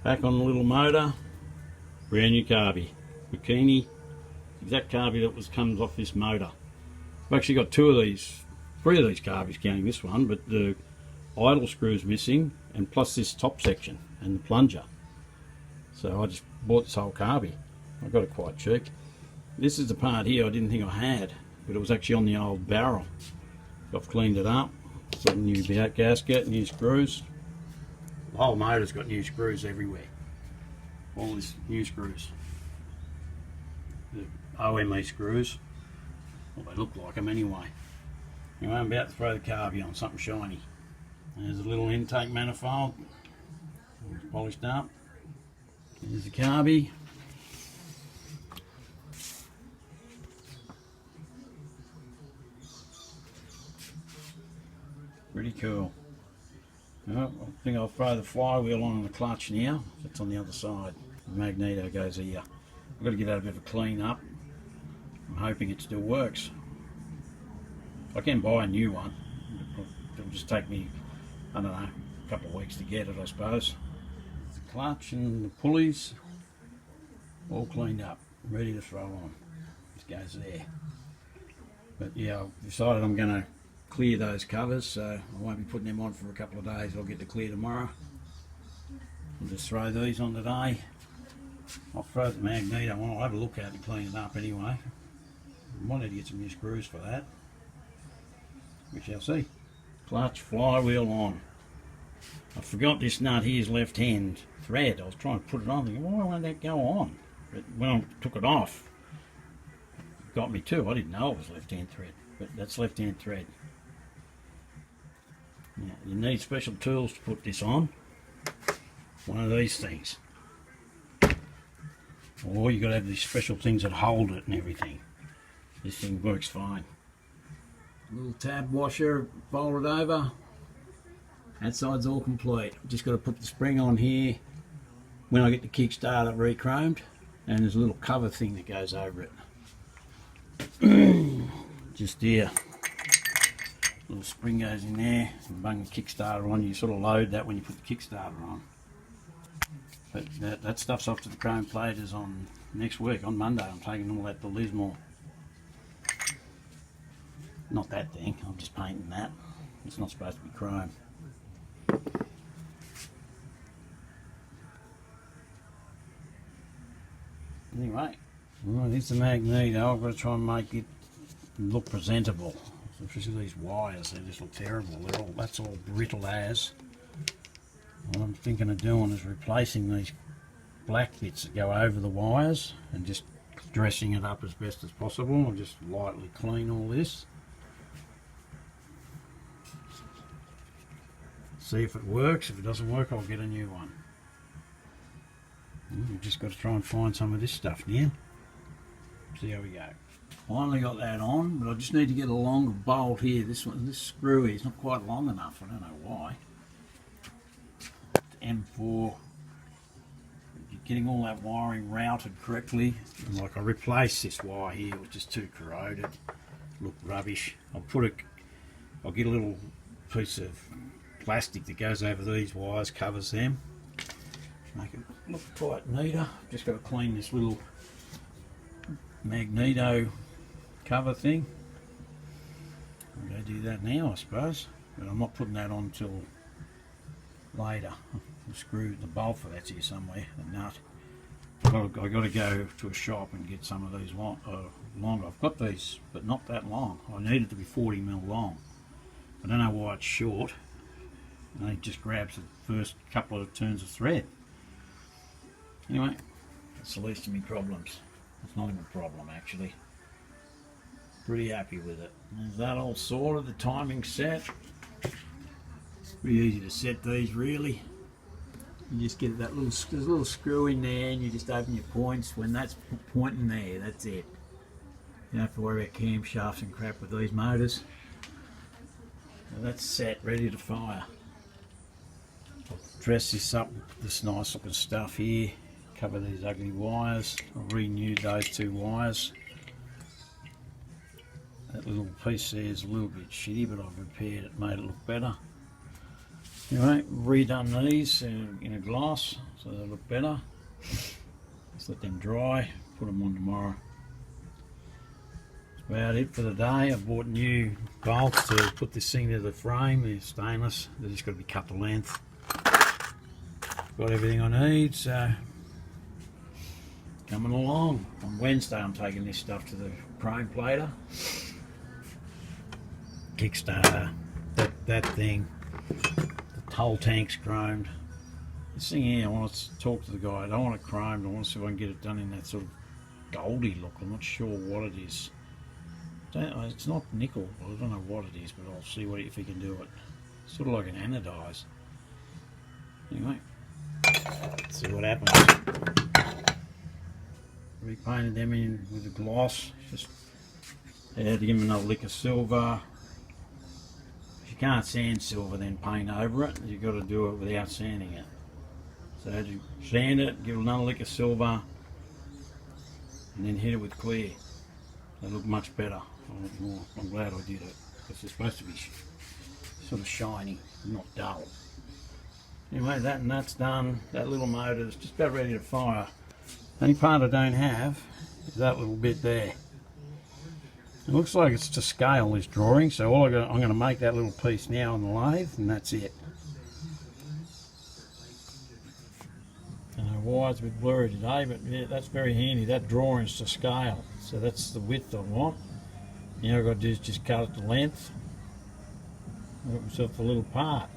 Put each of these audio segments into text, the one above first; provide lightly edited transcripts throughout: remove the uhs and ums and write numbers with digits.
Back on the little motor, brand new carby, bikini, exact carby that comes off this motor. I've actually got three of these carbies counting this one, but the idle screw's missing, and plus this top section and the plunger. So I just bought this whole carby. I got it quite cheap. This is the part here I didn't think I had, but it was actually on the old barrel. I've cleaned it up, got a new gasket, new screws. The whole motor's got new screws everywhere. All these new screws. The OME screws. Well, they look like them anyway. Anyway, I'm about to throw the carby on something shiny. There's a little intake manifold. It's polished up. There's the carby. Pretty cool. I think I'll throw the flywheel on the clutch now. It's on the other side. The Magneto goes here. I've got to give that a bit of a clean up. I'm hoping it still works. I can buy a new one. It'll just take me, I don't know, a couple of weeks to get it, I suppose. The clutch and the pulleys all cleaned up, ready to throw on. This goes there. But yeah, I've decided I'm going to clear those covers, so I won't be putting them on for a couple of days. I'll get to clear tomorrow. I'll just throw these on today. I'll throw the Magneto on. I'll have a look at it and clean it up anyway. I might need to get some new screws for that. We shall see. Clutch, flywheel on. I forgot this nut here's left hand thread. I was trying to put it on, thinking, why won't that go on? But when I took it off, it got me too. I didn't know it was left hand thread, but that's left hand thread. Now, you need special tools to put this on. One of these things. Or you've got to have these special things that hold it and everything. This thing works fine. Little tab washer folded over. That side's all complete. Just got to put the spring on here when I get the kickstarter re-chromed, and there's a little cover thing that goes over it. Just there. Little spring goes in there and bung the kickstarter on. You sort of load that when you put the kickstarter on. But that stuff's off to the chrome platers on next week, on Monday. I'm taking all that to Lismore. Not that thing, I'm just painting that. It's not supposed to be chrome. Anyway, well, here's the Magneto. I've got to try and make it look presentable. Especially these wires, they just look terrible. That's all brittle as. What I'm thinking of doing is replacing these black bits that go over the wires and just dressing it up as best as possible. I'll just lightly clean all this. See if it works. If it doesn't work, I'll get a new one. We've just got to try and find some of this stuff now. See how we go. Finally got that on, but I just need to get a longer bolt here. This screw here is not quite long enough. I don't know why. M4. Getting all that wiring routed correctly. Like I replaced this wire here, it was just too corroded. Looked rubbish. I'll get a little piece of plastic that goes over these wires, covers them. Make it look quite neater. Just got to clean this little Magneto cover thing. I'm going to do that now, I suppose, but I'm not putting that on until later. The screw, the bolt for that's here somewhere, the nut. I've got to go to a shop and get some of these longer. I've got these, but not that long. I need it to be 40mm long. I don't know why it's short. And it just grabs the first couple of turns of thread. Anyway, that's the least of my problems. It's not even a problem actually. Pretty happy with it. Is that all sorted? The timing set. Pretty easy to set these really. You just get that there's a little screw in there and you just open your points. When that's pointing there, that's it. You don't have to worry about camshafts and crap with these motors. So that's set, ready to fire. I'll dress this up with this nice looking stuff here. Cover these ugly wires. I've renewed those two wires. That little piece there is a little bit shitty, but I've repaired it, made it look better. Anyway, redone these in a glass so they look better. Just let them dry, put them on tomorrow. That's about it for the day. I bought new bolts to put this thing to the frame. They're stainless, they've just got to be cut to length. Got everything I need, so coming along. On Wednesday I'm taking this stuff to the chrome plater. Kickstarter, that thing. The whole tank's chromed. This thing here, I want to talk to the guy. I don't want it chromed. I want to see if I can get it done in that sort of goldy look. I'm not sure what it is. It's not nickel. I don't know what it is, but I'll see if he can do it. Sort of like an anodise. Anyway, let's see what happens. Repainted them in with a gloss. Just had to give them another lick of silver. If you can't sand silver, then paint over it. You've got to do it without sanding it. So you sand it, give it another lick of silver, and then hit it with clear. They look much better. I'm glad I did it, because they're supposed to be sort of shiny, not dull. Anyway, that's done. That little motor's just about ready to fire. The only part I don't have is that little bit there. It looks like it's to scale, this drawing, so I'm going to make that little piece now on the lathe, and that's it. I don't know why it's a bit blurry today, but yeah, that's very handy. That drawing's to scale, so that's the width I want. Now I've got to do is just cut it to length. Got myself a little part.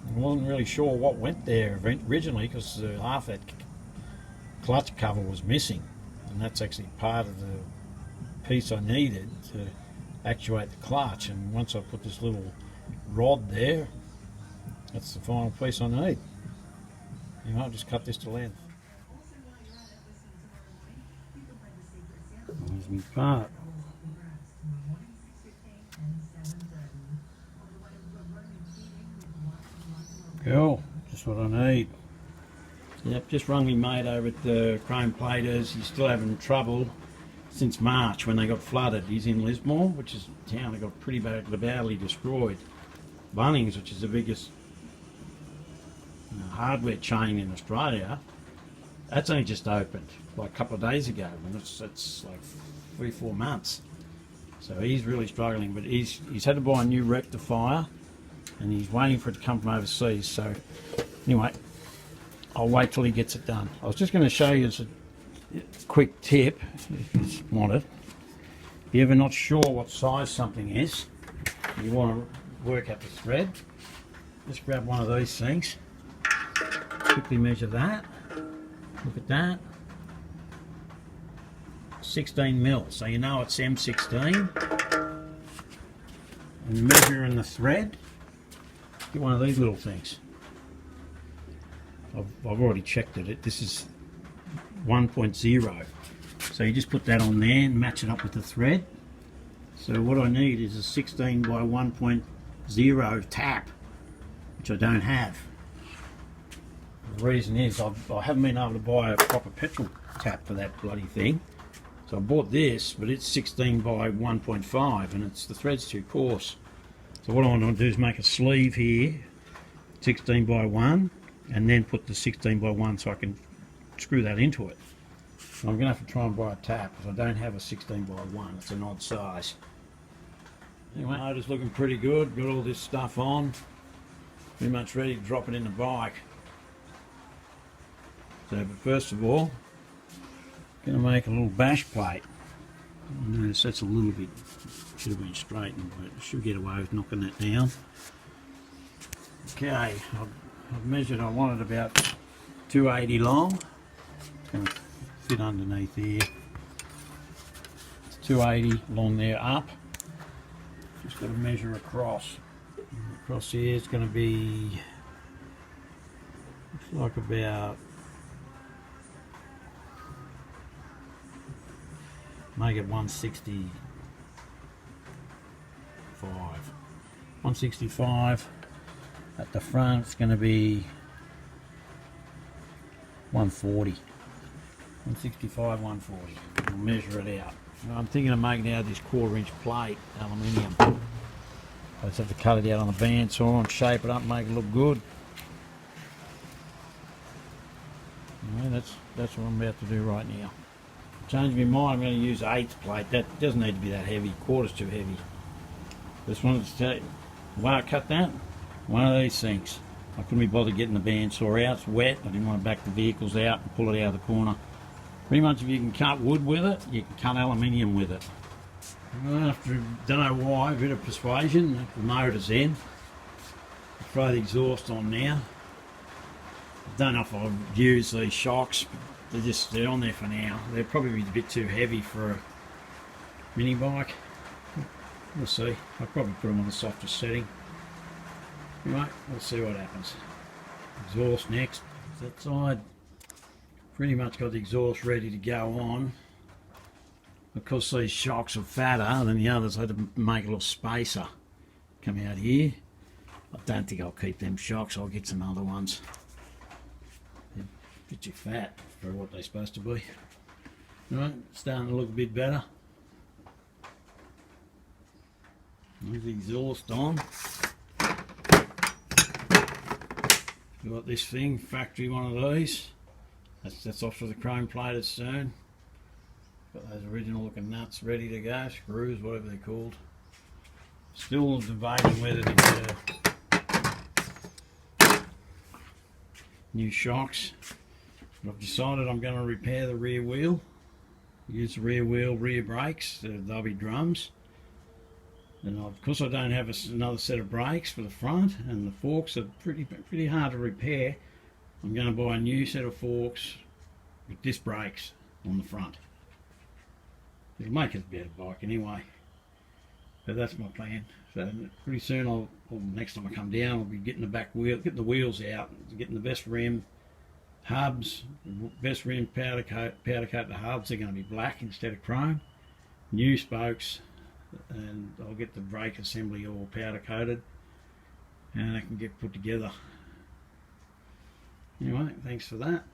I wasn't really sure what went there originally, because half that clutch cover was missing, and that's actually part of the piece I needed to actuate the clutch. And once I put this little rod there, that's the final piece I need. You might just cut this to length. There's my part. Cool, just what I need. Yep, just rung me mate over at the Chrome Platers. He's still having trouble since March when they got flooded. He's in Lismore, which is a town that got pretty badly destroyed. Bunnings, which is the biggest hardware chain in Australia, that's only just opened like a couple of days ago, and it's like 3-4 months. So he's really struggling, but he's had to buy a new rectifier, and he's waiting for it to come from overseas. So anyway, I'll wait till he gets it done. I was just going to show you as a quick tip, if you want it. If you're ever not sure what size something is, you want to work out the thread, just grab one of these things, quickly measure that, look at that, 16 mil, so you know it's M16, and measure in the thread, get one of these little things. I've already checked it, this is 1.0, so you just put that on there and match it up with the thread. So what I need is a 16 by 1.0 tap, which I don't have. The reason is I haven't been able to buy a proper petrol tap for that bloody thing. So I bought this, but it's 16 by 1.5 and the thread's too coarse. So what I want to do is make a sleeve here, 16 by 1, and then put the 16 by 1 so I can screw that into it. So I'm going to have to try and buy a tap because I don't have a 16 by 1, it's an odd size. Anyway, motor's looking pretty good, got all this stuff on, pretty much ready to drop it in the bike. So, but first of all, going to make a little bash plate. Notice that's a little bit, should have been straightened, but I should get away with knocking that down. Okay, I've measured, I wanted about 280 long. It's going to fit underneath here. It's 280 along there up. Just got to measure across. Across here it's going to be, looks like about, make it 165. 165. At the front it's going to be 140. 165, 140. We'll measure it out. I'm thinking of making out this 1/4 inch plate, aluminium. I just have to cut it out on the bandsaw and shape it up, make it look good. Yeah, that's what I'm about to do right now. Change my mind, I'm going to use 1/8 plate. That doesn't need to be that heavy, quarter's too heavy. Just wanted to tell you, why I cut that? One of these things. I couldn't be bothered getting the bandsaw out, it's wet, I didn't want to back the vehicles out and pull it out of the corner. Pretty much if you can cut wood with it, you can cut aluminium with it. After, don't know why, a bit of persuasion, the motor's in. I'll throw the exhaust on now. I don't know if I'll use these shocks, but they're on there for now. They're probably a bit too heavy for a mini bike. We'll see. I'll probably put them on the softest setting. Right, we'll see what happens. Exhaust next. That side, pretty much got the exhaust ready to go on. Because these shocks are fatter than the others, I had to make a little spacer come out here. I don't think I'll keep them shocks, I'll get some other ones. They're a bit too fat for what they're supposed to be. Right, starting to look a bit better. There's the exhaust on. Got this thing, factory one of these. That's off to the chrome plated soon. Got those original looking nuts ready to go, screws, whatever they're called. Still debating whether to get new shocks. But I've decided I'm going to repair the rear wheel. Use the rear wheel, rear brakes, they'll be drums. And because I don't have another set of brakes for the front, and the forks are pretty hard to repair, I'm going to buy a new set of forks with disc brakes on the front. It'll make it a better bike anyway. But that's my plan. So pretty soon, next time I come down, I'll be getting the back wheel, getting the wheels out, getting the best rim hubs, best rim powder coat the hubs. They're going to be black instead of chrome. New spokes. And I'll get the brake assembly all powder coated and I can get put together. Anyway, thanks for that.